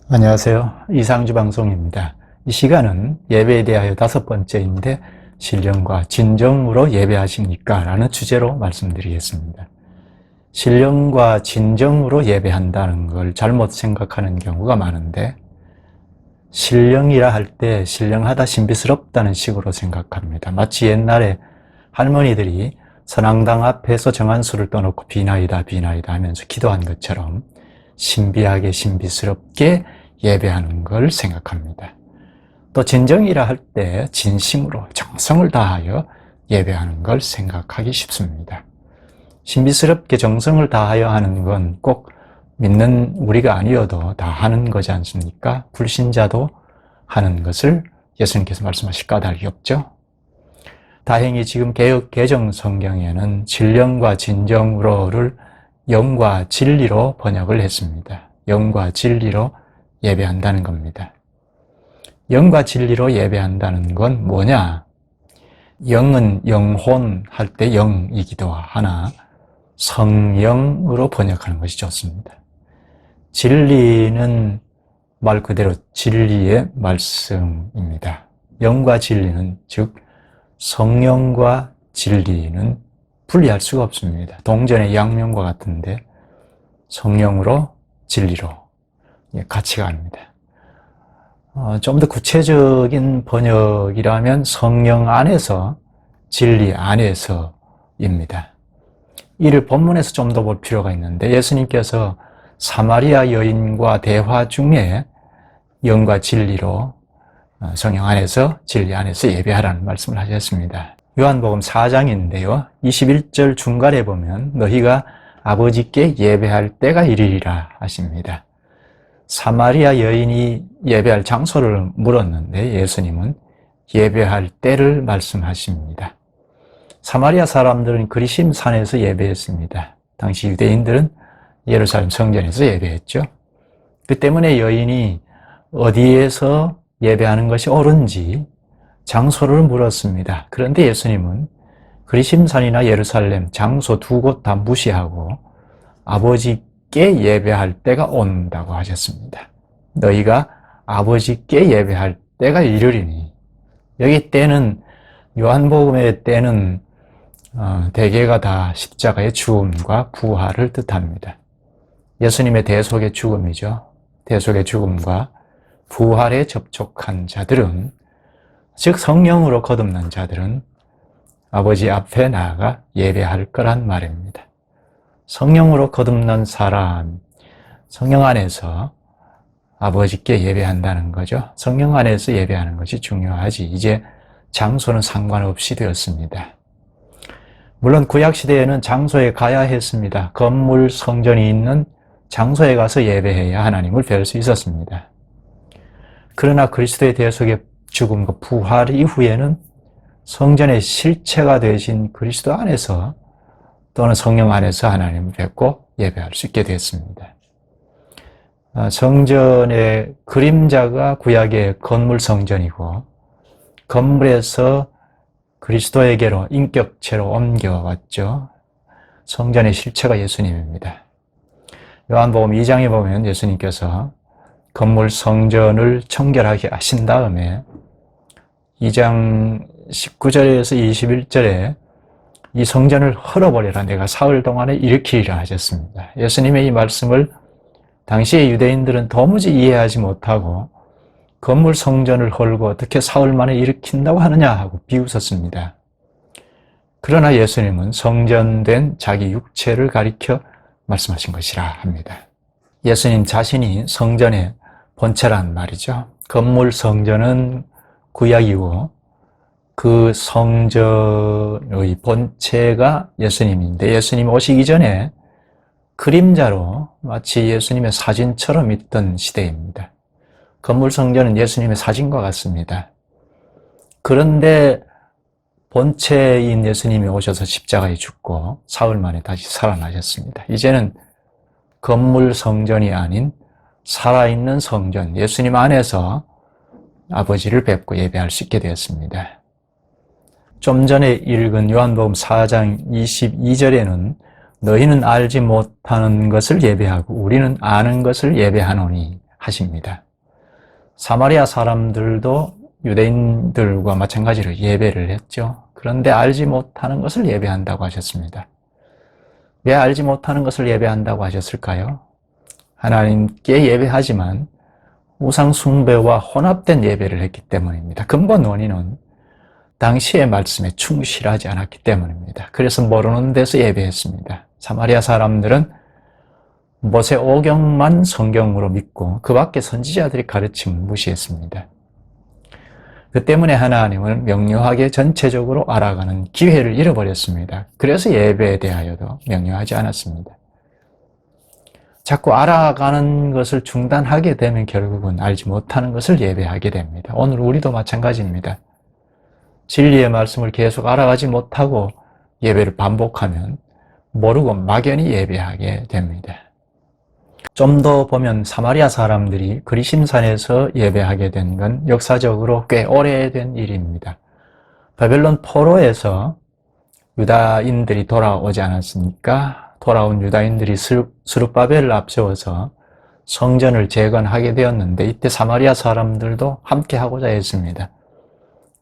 안녕하세요. 이상주 방송입니다. 이 시간은 예배에 대하여 5번째인데 신령과 진정으로 예배하십니까? 라는 주제로 말씀드리겠습니다. 신령과 진정으로 예배한다는 걸 잘못 생각하는 경우가 많은데 신령이라 할 때 신령하다 신비스럽다는 식으로 생각합니다. 마치 옛날에 할머니들이 선앙당 앞에서 정한수를 떠놓고 비나이다 비나이다 하면서 기도한 것처럼 신비하게 신비스럽게 예배하는 걸 생각합니다. 또 진정이라 할 때 진심으로 정성을 다하여 예배하는 걸 생각하기 쉽습니다. 신비스럽게 정성을 다하여 하는 건 꼭 믿는 우리가 아니어도 다 하는 거지 않습니까? 불신자도 하는 것을 예수님께서 말씀하실 까닭이 없죠. 다행히 지금 개역 개정 성경에는 진령과 진정으로를 영과 진리로 번역을 했습니다. 영과 진리로 예배한다는 겁니다. 영과 진리로 예배한다는 건 뭐냐? 영은 영혼 할 때 영이기도 하나 성령으로 번역하는 것이 좋습니다. 진리는 말 그대로 진리의 말씀입니다. 영과 진리는 즉 성령과 진리는 분리할 수가 없습니다. 동전의 양면과 같은데 성령으로 진리로 같이 갑니다. 좀 더 구체적인 번역이라면 성령 안에서 진리 안에서입니다. 이를 본문에서 좀 더 볼 필요가 있는데 예수님께서 사마리아 여인과 대화 중에 영과 진리로 성령 안에서 진리 안에서 예배하라는 말씀을 하셨습니다. 요한복음 4장인데요. 21절 중간에 보면 너희가 아버지께 예배할 때가 이르리라 하십니다. 사마리아 여인이 예배할 장소를 물었는데 예수님은 예배할 때를 말씀하십니다. 사마리아 사람들은 그리심 산에서 예배했습니다. 당시 유대인들은 예루살렘 성전에서 예배했죠. 그 때문에 여인이 어디에서 예배하는 것이 옳은지 장소를 물었습니다. 그런데 예수님은 그리심산이나 예루살렘 장소 두 곳 다 무시하고 아버지께 예배할 때가 온다고 하셨습니다. 너희가 아버지께 예배할 때가 이르리니 여기 때는 요한복음의 때는 대개가 다 십자가의 죽음과 부활을 뜻합니다. 예수님의 대속의 죽음이죠. 대속의 죽음과 부활에 접촉한 자들은 즉 성령으로 거듭난 자들은 아버지 앞에 나아가 예배할 거란 말입니다. 성령으로 거듭난 사람, 성령 안에서 아버지께 예배한다는 거죠. 성령 안에서 예배하는 것이 중요하지 이제 장소는 상관없이 되었습니다. 물론 구약시대에는 장소에 가야 했습니다. 건물 성전이 있는 장소에 가서 예배해야 하나님을 뵐 수 있었습니다. 그러나 그리스도의 대속의 죽음과 부활 이후에는 성전의 실체가 되신 그리스도 안에서 또는 성령 안에서 하나님을 뵙고 예배할 수 있게 됐습니다. 성전의 그림자가 구약의 건물 성전이고 건물에서 그리스도에게로 인격체로 옮겨왔죠. 성전의 실체가 예수님입니다. 요한복음 2장에 보면 예수님께서 건물 성전을 청결하게 하신 다음에 2장 19절에서 21절에 이 성전을 헐어버려라 내가 사흘 동안에 일으키리라 하셨습니다. 예수님의 이 말씀을 당시의 유대인들은 도무지 이해하지 못하고 건물 성전을 헐고 어떻게 사흘 만에 일으킨다고 하느냐 하고 비웃었습니다. 그러나 예수님은 성전된 자기 육체를 가리켜 말씀하신 것이라 합니다. 예수님 자신이 성전의 본체란 말이죠. 건물 성전은 구약이고 그 성전의 본체가 예수님인데 예수님 오시기 전에 그림자로 마치 예수님의 사진처럼 있던 시대입니다. 건물 성전은 예수님의 사진과 같습니다. 그런데 본체인 예수님이 오셔서 십자가에 죽고 사흘 만에 다시 살아나셨습니다. 이제는 건물 성전이 아닌 살아있는 성전, 예수님 안에서 아버지를 뵙고 예배할 수 있게 되었습니다. 좀 전에 읽은 요한복음 4장 22절에는 너희는 알지 못하는 것을 예배하고 우리는 아는 것을 예배하노니 하십니다. 사마리아 사람들도 유대인들과 마찬가지로 예배를 했죠. 그런데 알지 못하는 것을 예배한다고 하셨습니다. 왜 알지 못하는 것을 예배한다고 하셨을까요? 하나님께 예배하지만 우상 숭배와 혼합된 예배를 했기 때문입니다. 근본 원인은 당시의 말씀에 충실하지 않았기 때문입니다. 그래서 모르는 데서 예배했습니다. 사마리아 사람들은 모세 오경만 성경으로 믿고 그 밖에 선지자들이 가르침을 무시했습니다. 그 때문에 하나님은 명료하게 전체적으로 알아가는 기회를 잃어버렸습니다. 그래서 예배에 대하여도 명료하지 않았습니다. 자꾸 알아가는 것을 중단하게 되면 결국은 알지 못하는 것을 예배하게 됩니다. 오늘 우리도 마찬가지입니다. 진리의 말씀을 계속 알아가지 못하고 예배를 반복하면 모르고 막연히 예배하게 됩니다. 좀 더 보면 사마리아 사람들이 그리심산에서 예배하게 된 건 역사적으로 꽤 오래된 일입니다. 바벨론 포로에서 유다인들이 돌아오지 않았습니까? 돌아온 유다인들이 스룹바벨을 앞세워서 성전을 재건하게 되었는데 이때 사마리아 사람들도 함께 하고자 했습니다.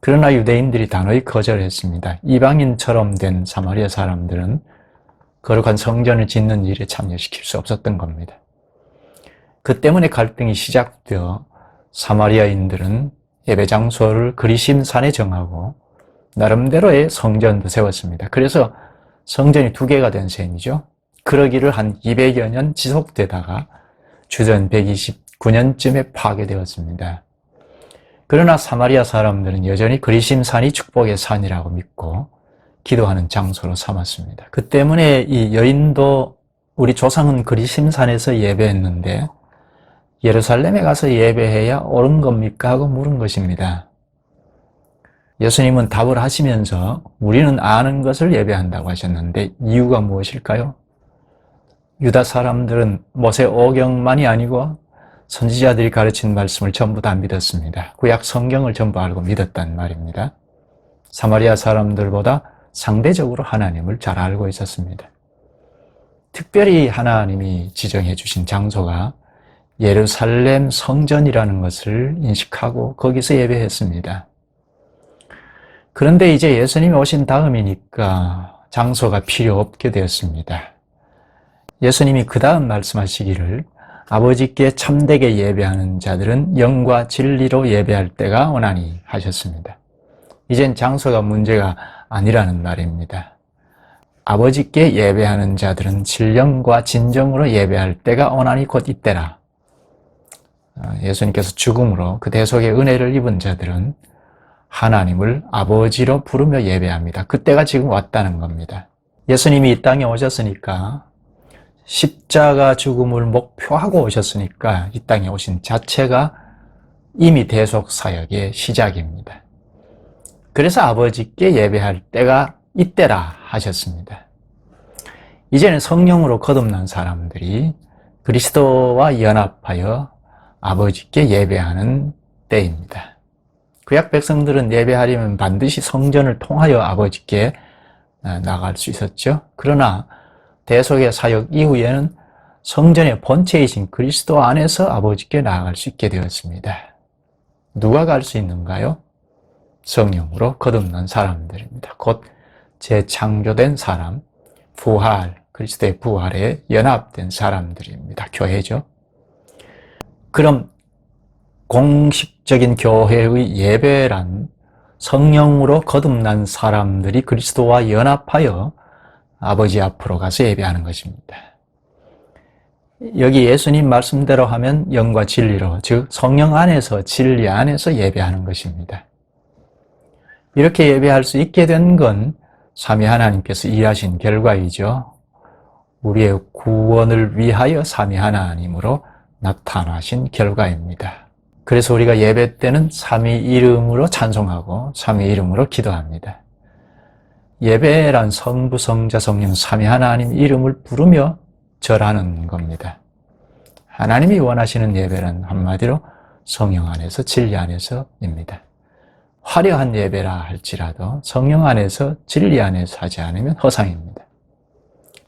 그러나 유대인들이 단호히 거절했습니다. 이방인처럼 된 사마리아 사람들은 거룩한 성전을 짓는 일에 참여시킬 수 없었던 겁니다. 그 때문에 갈등이 시작되어 사마리아인들은 예배 장소를 그리심산에 정하고 나름대로의 성전도 세웠습니다. 그래서 성전이 두 개가 된 셈이죠. 그러기를 한 200여 년 지속되다가 주전 129년쯤에 파괴되었습니다. 그러나 사마리아 사람들은 여전히 그리심산이 축복의 산이라고 믿고 기도하는 장소로 삼았습니다. 그 때문에 이 여인도 우리 조상은 그리심산에서 예배했는데 예루살렘에 가서 예배해야 옳은 겁니까? 하고 물은 것입니다. 예수님은 답을 하시면서 우리는 아는 것을 예배한다고 하셨는데 이유가 무엇일까요? 유다 사람들은 모세 오경만이 아니고 선지자들이 가르친 말씀을 전부 다 믿었습니다. 구약 성경을 전부 알고 믿었단 말입니다. 사마리아 사람들보다 상대적으로 하나님을 잘 알고 있었습니다. 특별히 하나님이 지정해 주신 장소가 예루살렘 성전이라는 것을 인식하고 거기서 예배했습니다. 그런데 이제 예수님이 오신 다음이니까 장소가 필요 없게 되었습니다. 예수님이 그 다음 말씀하시기를 아버지께 참되게 예배하는 자들은 영과 진리로 예배할 때가 오나니 하셨습니다. 이젠 장소가 문제가 아니라는 말입니다. 아버지께 예배하는 자들은 진령과 진정으로 예배할 때가 오나니 곧 이때라. 예수님께서 죽음으로 그 대속의 은혜를 입은 자들은 하나님을 아버지로 부르며 예배합니다. 그때가 지금 왔다는 겁니다. 예수님이 이 땅에 오셨으니까 십자가 죽음을 목표하고 오셨으니까 이 땅에 오신 자체가 이미 대속 사역의 시작입니다. 그래서 아버지께 예배할 때가 이때라 하셨습니다. 이제는 성령으로 거듭난 사람들이 그리스도와 연합하여 아버지께 예배하는 때입니다. 구약 백성들은 예배하려면 반드시 성전을 통하여 아버지께 나갈 수 있었죠. 그러나 대속의 사역 이후에는 성전의 본체이신 그리스도 안에서 아버지께 나아갈 수 있게 되었습니다. 누가 갈 수 있는가요? 성령으로 거듭난 사람들입니다. 곧 재창조된 사람, 부활, 그리스도의 부활에 연합된 사람들입니다. 교회죠. 그럼 공식적인 교회의 예배란 성령으로 거듭난 사람들이 그리스도와 연합하여 아버지 앞으로 가서 예배하는 것입니다. 여기 예수님 말씀대로 하면 영과 진리로, 즉 성령 안에서 진리 안에서 예배하는 것입니다. 이렇게 예배할 수 있게 된 건 삼위 하나님께서 일하신 결과이죠. 우리의 구원을 위하여 삼위 하나님으로 나타나신 결과입니다. 그래서 우리가 예배 때는 삼위 이름으로 찬송하고 삼위 이름으로 기도합니다. 예배란 성부, 성자, 성령, 삼위 하나님 이름을 부르며 절하는 겁니다. 하나님이 원하시는 예배란 한마디로 성령 안에서 진리 안에서입니다. 화려한 예배라 할지라도 성령 안에서 진리 안에서 하지 않으면 허상입니다.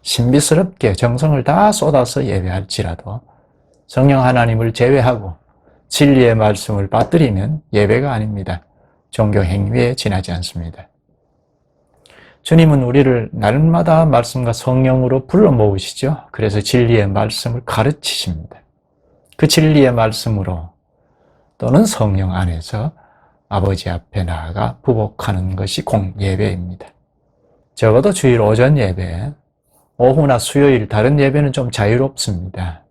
신비스럽게 정성을 다 쏟아서 예배할지라도 성령 하나님을 제외하고 진리의 말씀을 빠뜨리면 예배가 아닙니다. 종교 행위에 지나지 않습니다. 주님은 우리를 날마다 말씀과 성령으로 불러 모으시죠. 그래서 진리의 말씀을 가르치십니다. 그 진리의 말씀으로 또는 성령 안에서 아버지 앞에 나아가 부복하는 것이 공예배입니다. 적어도 주일 오전 예배, 오후나 수요일 다른 예배는 좀 자유롭습니다.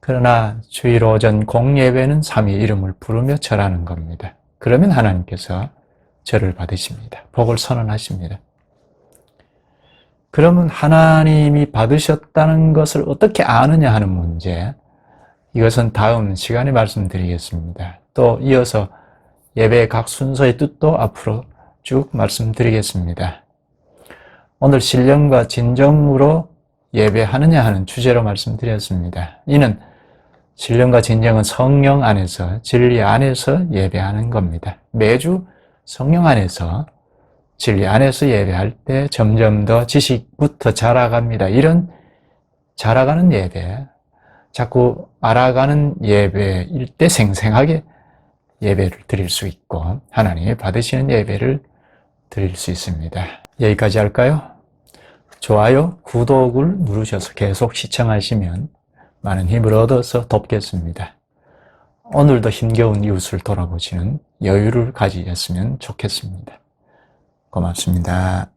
그러나 주일 오전 공예배는 삼위 이름을 부르며 절하는 겁니다. 그러면 하나님께서 절을 받으십니다. 복을 선언하십니다. 그러면 하나님이 받으셨다는 것을 어떻게 아느냐 하는 문제, 이것은 다음 시간에 말씀드리겠습니다. 또 이어서 예배의 각 순서의 뜻도 앞으로 쭉 말씀드리겠습니다. 오늘 신령과 진정으로 예배하느냐 하는 주제로 말씀드렸습니다. 이는 신령과 진정은 성령 안에서, 진리 안에서 예배하는 겁니다. 매주 성령 안에서, 진리 안에서 예배할 때 점점 더 지식부터 자라갑니다. 이런 자라가는 예배, 자꾸 알아가는 예배일 때 생생하게 예배를 드릴 수 있고 하나님이 받으시는 예배를 드릴 수 있습니다. 여기까지 할까요? 좋아요, 구독을 누르셔서 계속 시청하시면 많은 힘을 얻어서 돕겠습니다. 오늘도 힘겨운 이웃을 돌아보시는 여유를 가지셨으면 좋겠습니다. 고맙습니다.